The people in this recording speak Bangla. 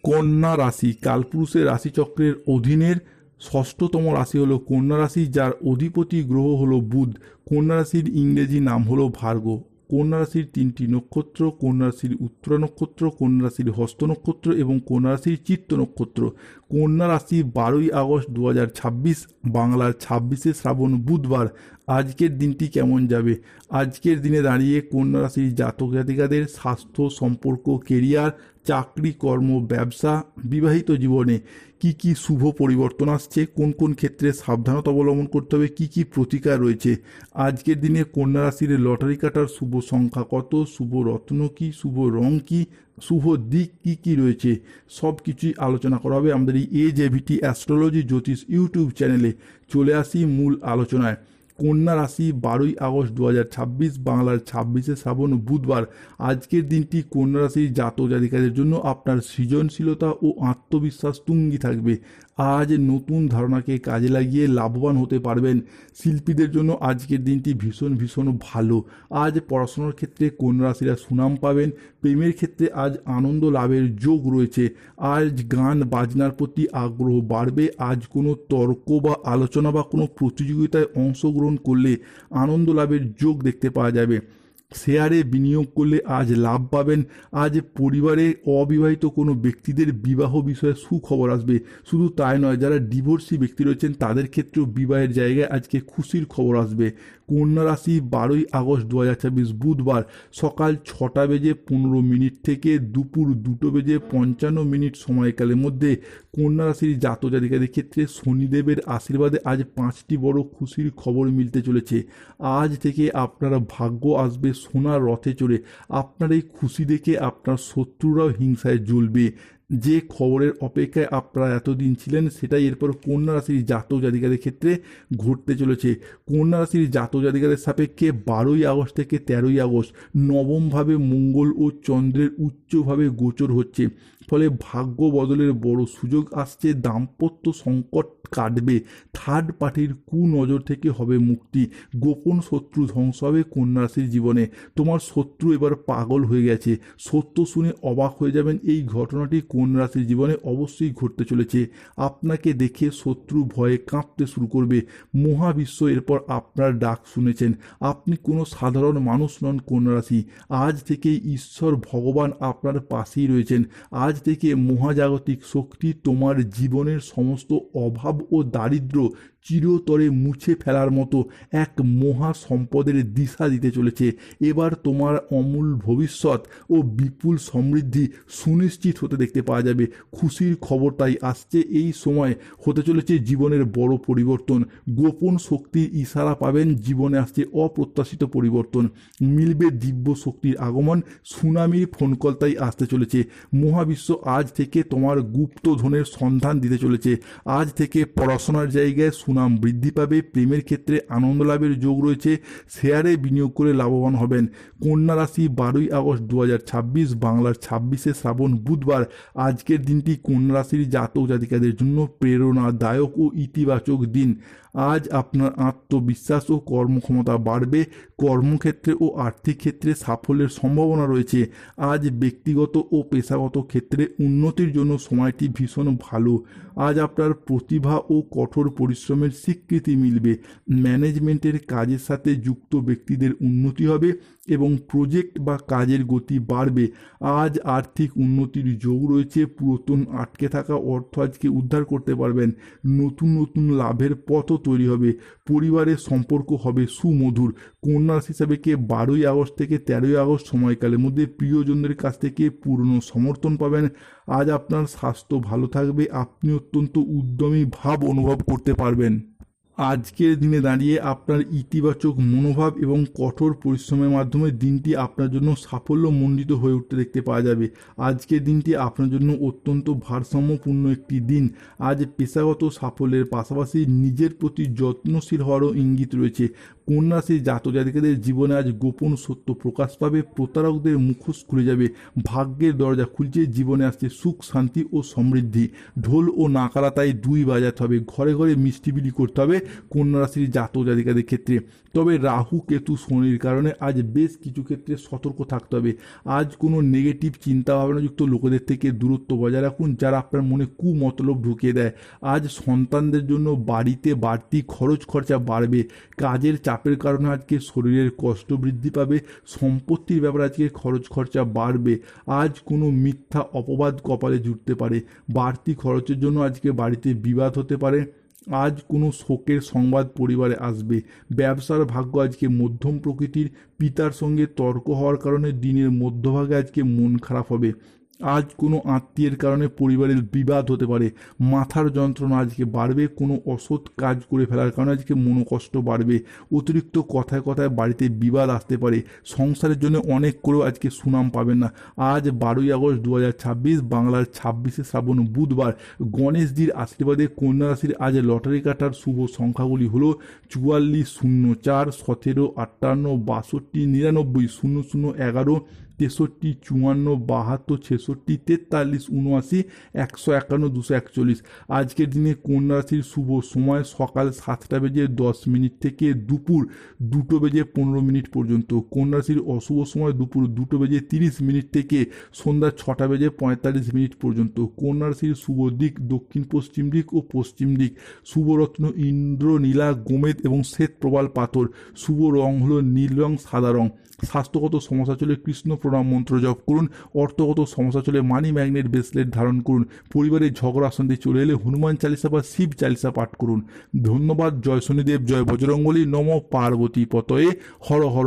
কন্যা রাশি কালপুরুষের রাশিচক্রের অধীনের ষষ্ঠতম রাশি হলো কন্যা রাশি, যার অধিপতি গ্রহ হলো বুধ। কন্যা রাশির ইংরেজি নাম হলো ভার্গ। কন্যা রাশির তিনটি নক্ষত্র: কন্যা রাশির উত্তরা নক্ষত্র, কন্যা রাশির হস্ত নক্ষত্র এবং কন্যা রাশির চিত্ত নক্ষত্র। কন্যা রাশি 12ই আগস্ট 2026, বাংলার 26শে শ্রাবণ, বুধবার। আজকের দিনটি কেমন যাবে? আজকের দিনে দাঁড়িয়ে কন্যা রাশির জাতক জাতিকাদের স্বাস্থ্য, সম্পর্ক, কেরিয়ার, চাকরি, কর্ম, ব্যবসা, বিবাহিত জীবনে কি কি শুভ পরিবর্তন আসছে, কোন কোন ক্ষেত্রে সাবধানতা অবলম্বন করতে হবে, কি কি প্রতিকার রয়েছে। আজকের দিনে কন্যা রাশির লটারি কাটার শুভ সংখ্যা কত, শুভ রত্ন কি, শুভ রং কি, শুভ দিক কি কি রয়েছে, সব কিছুই আলোচনা করা হবে আমাদের এই AJVT অ্যাস্ট্রোলজি জ্যোতিষ ইউটিউব চ্যানেলে। চলে আসি মূল আলোচনায়। কন্যা রাশি 12ই আগস্ট 2026, বাংলার 26শে শ্রাবণ, বুধবার। আজকের দিনটি কন্যা রাশির জাতক জাতিকাদের জন্য আপনার সৃজনশীলতা ও আত্মবিশ্বাস তুঙ্গি থাকবে। আজ নতুন ধারণাকে কাজে লাগিয়ে লাভবান হতে পারবেন। শিল্পীদের জন্য আজকের দিনটি ভীষণ ভীষণ ভালো। আজ পড়াশোনার ক্ষেত্রে কন্যা রাশিরা সুনাম পাবেন। প্রেমের ক্ষেত্রে আজ আনন্দ লাভের যোগ রয়েছে। আজ গান বাজনার প্রতি আগ্রহ বাড়বে। আজ কোনো তর্ক বা আলোচনা বা কোনো প্রতিযোগিতায় অংশগ্রহণ করলে আনন্দ লাভের যোগ দেখতে পাওয়া যাবে। শেয়ারে বিনিয়োগ করলে আজ লাভ পাবেন। আজ পরিবারে অবিবাহিত কোনো ব্যক্তিদের বিবাহ বিষয়ে সুখবর আসবে। শুধু তাই নয়, যারা ডিভোর্সি ব্যক্তি রয়েছেন তাদের ক্ষেত্রেও বিবাহের জায়গায় আজকে খুশির খবর আসবে। কন্যা রাশি 12ই আগস্ট 2026, বুধবার। সকাল 6:15 থেকে দুপুর 2:55 সময়কালের মধ্যে কন্যা রাশির জাতক জাতিকাদের ক্ষেত্রে শনিদেবের আশীর্বাদে আজ 5টি বড় খুশির খবর মিলতে চলেছে। আজ থেকে আপনারা ভাগ্য আসবে সোনার রথে চড়ে। আপনার এই খুশি দেখে আপনার শত্রুরাও হিংসায় জ্বলবে। যে খবরের অপেক্ষায় আপনারা এতদিন ছিলেন সেটাই এরপর কন্যা রাশির জাতক জাতিকাদের ক্ষেত্রে ঘটতে চলেছে। কন্যা রাশির জাতক জাতিকাদের সাপেক্ষে 12ই আগস্ট থেকে 13ই আগস্ট নবমভাবে মঙ্গল ও চন্দ্রের উচ্চভাবে গোচর হচ্ছে। ফলে ভাগ্য বদলের বড় সুযোগ আসছে। দাম্পত্য সংকট কাটবে। থার্ড পার্টির কুনজর থেকে হবে মুক্তি। গোপন শত্রু ধ্বংস হবে কন্যা রাশির জীবনে। তোমার শত্রু এবার পাগল হয়ে গেছে। সত্য শুনে অবাক হয়ে যাবেন। এই ঘটনাটি কন্যা রাশির জীবনে অবশ্যই ঘটতে চলেছে। আপনাকে দেখে শত্রু ভয়ে কাঁপতে শুরু করবে। মহাবিশ্ব এরপর আপনার ডাক শুনেছেন। আপনি কোনো সাধারণ মানুষ নন কন্যা রাশি। আজ থেকে ঈশ্বর ভগবান আপনার পাশেই রয়েছেন। আজ থেকে মহাজাগতিক শক্তি তোমার জীবনের সমস্ত অভাব ও দারিদ্র্য চিরতরে মুছে ফেলার মতো এক মহা সম্পদের দিশা দিতে চলেছে। এবার তোমার অমূল ভবিষ্যৎ ও বিপুল সমৃদ্ধি সুনিশ্চিত হতে দেখতে পাওয়া যাবে। খুশির খবর তাই আসছে। এই সময় হতে চলেছে জীবনের বড় পরিবর্তন। গোপন শক্তির ইশারা পাবেন। জীবনে আসছে অপ্রত্যাশিত পরিবর্তন। মিলবে দিব্য শক্তির আগমন। সুনামির ফোন কল তাই আসতে চলেছে। মহাবিশ্ব আজ থেকে তোমার গুপ্তধনের সন্ধান দিতে চলেছে। আজ থেকে পড়াশোনার জায়গায় সুনাম বৃদ্ধি পাবে। প্রেমের ক্ষেত্রে আনন্দ লাভের যোগ রয়েছে। শেয়ারে বিনিয়োগ করে লাভবান হবেন। কন্যা রাশি 12ই আগস্ট 2026, বাংলার 26শে শ্রাবণ, বুধবার। আজকের দিনটি কন্যা রাশির জাতক জাতিকাদের জন্য প্রেরণাদায়ক ও ইতিবাচক দিন। আজ আপনার আত্মবিশ্বাস ও কর্মক্ষমতা বাড়বে। কর্মক্ষেত্রে ও আর্থিক ক্ষেত্রে সাফল্যের সম্ভাবনা রয়েছে। আজ ব্যক্তিগত ও পেশাগত ক্ষেত্রে উন্নতির জন্য সময়টি ভীষণ ভালো। আজ আপনার প্রতিভা ও কঠোর পরিশ্রমের স্বীকৃতি মিলবে। ম্যানেজমেন্টের কাজের সাথে যুক্ত ব্যক্তিদের উন্নতি হবে এবং প্রজেক্ট বা কাজের গতি বাড়বে। আজ আর্থিক উন্নতির যোগ রয়েছে। পুরাতন আটকে থাকা অর্থ আজকে উদ্ধার করতে পারবেন। নতুন নতুন লাভের পথও তৈরি হবে। পরিবারের সম্পর্ক হবে সুমধুর। কন্যা রাশি হিসাবে 12ই আগস্ট থেকে 13ই আগস্ট সময়কালের মধ্যে প্রিয়জনদের কাছ থেকে পূর্ণ সমর্থন পাবেন। আজ আপনার স্বাস্থ্য ভালো থাকবে। আপনি অত্যন্ত উদ্যমী ভাব অনুভব করতে পারবেন। আজকের দিনে দাঁড়িয়ে আপনার ইতিবাচক মনোভাব এবং কঠোর পরিশ্রমের মাধ্যমে দিনটি আপনার জন্য সাফল্যমণ্ডিত হয়ে উঠতে দেখতে পাওয়া যাবে। আজকের দিনটি আপনার জন্য অত্যন্ত ভারসাম্যপূর্ণ একটি দিন। আজ পেশাগত সাফল্যের পাশাপাশি নিজের প্রতি যত্নশীল হওয়ারও ইঙ্গিত রয়েছে। কন্যা রাশির জাতক জাতিকাদের জীবনে আজ গোপন সত্য প্রকাশ পাবে। প্রতারকদের মুখোশ খুলে যাবে। ভাগ্যের দরজা খুলছে। জীবনে আসছে সুখ, শান্তি ও সমৃদ্ধি। ঢোল ও নাকারা তাই দুই বাজাতে হবে। ঘরে ঘরে মিষ্টি বিলি করতে হবে। কন্যা রাশির জাতক জাতিকাদের ক্ষেত্রে। তবে রাহু কেতু শনির কারণে আজ বেশ কিছু ক্ষেত্রে সতর্ক থাকতে হবে। আজ কোনো নেগেটিভ চিন্তা ভাবনাযুক্ত লোকেদের থেকে দূরত্ব বজায় রাখুন, যারা আপনার মনে কুমতলব ঢুকিয়ে দেয়। আজ সন্তানদের জন্য বাড়িতে বাড়তি খরচ খরচা বাড়বে। কাজের চাপের কারণে আজকে শরীরের কষ্ট বৃদ্ধি পাবে। সম্পত্তির ব্যাপারে আজকে খরচ খরচা বাড়বে। আজ কোনো মিথ্যা অপবাদ কপালে জুটতে পারে। বাড়তি খরচের জন্য আজকে বাড়িতে বিবাদ হতে পারে। আজ কোনো শোকের সংবাদ পরিবারে আসবে। ব্যবসার ভাগ্য আজকে মধ্যম প্রকৃতির। পিতার সঙ্গে তর্ক হওয়ার কারণে দিনের মধ্যভাগে আজকে মন খারাপ হবে। আজ কোনো আত্মীয়ের কারণে পরিবারের বিবাদ হতে পারে। মাথার যন্ত্রণা আজকে বাড়বে। কোনো অসৎ কাজ করে ফেলার কারণে আজকে মনোকষ্ট বাড়বে। অতিরিক্ত কথায় কথায় বাড়িতে বিবাদ আসতে পারে। সংসারের জন্য অনেক করেও আজকে সুনাম পাবেন না। আজ 12ই আগস্ট 2026, বাংলার 26শে শ্রাবণ বুধবার। গণেশজির আশীর্বাদে কন্যা রাশির আজ লটারি কাটার শুভ সংখ্যাগুলি হলো 44, 04, 17, 58, 62, 99, 00, 11, 63, 54, 72, 66, 43, 79, 151, 241। আজকের দিনে কন্যা রাশির শুভ সময় সকাল 7টা বেজে 10 মিনিট থেকে দুপুর 2টো বেজে 15 মিনিট পর্যন্ত। কন্যা রাশির অশুভ সময় দুপুর 2টো বেজে 30 মিনিট থেকে সন্ধ্যা 6টা বেজে 45 মিনিট পর্যন্ত। কন্যা রাশির শুভ দিক দক্ষিণ পশ্চিম দিক ও পশ্চিম দিক। শুভ রত্ন ইন্দ্রনীলা, গোমেদ এবং শ্বেত প্রবাল পাথর। শুভ রং হলো নীল রং, সাদা রং। স্বাস্থ্যগত সমস্যা চলে কৃষ্ণ প্রণাম মন্ত্র জপ করুন। অর্থগত সমস্যা চলে মানি ম্যাগনেট ব্রেসলেট ধারণ করুন। পরিবারের ঝগড়া অশান্তি চলে এলে হনুমান চালিসা বা শিব চালিসা পাঠ করুন। ধন্যবাদ। জয় শনিদেব, জয় বজরঙ্গলী, নম পার্বতী পতয়ে, হর হর।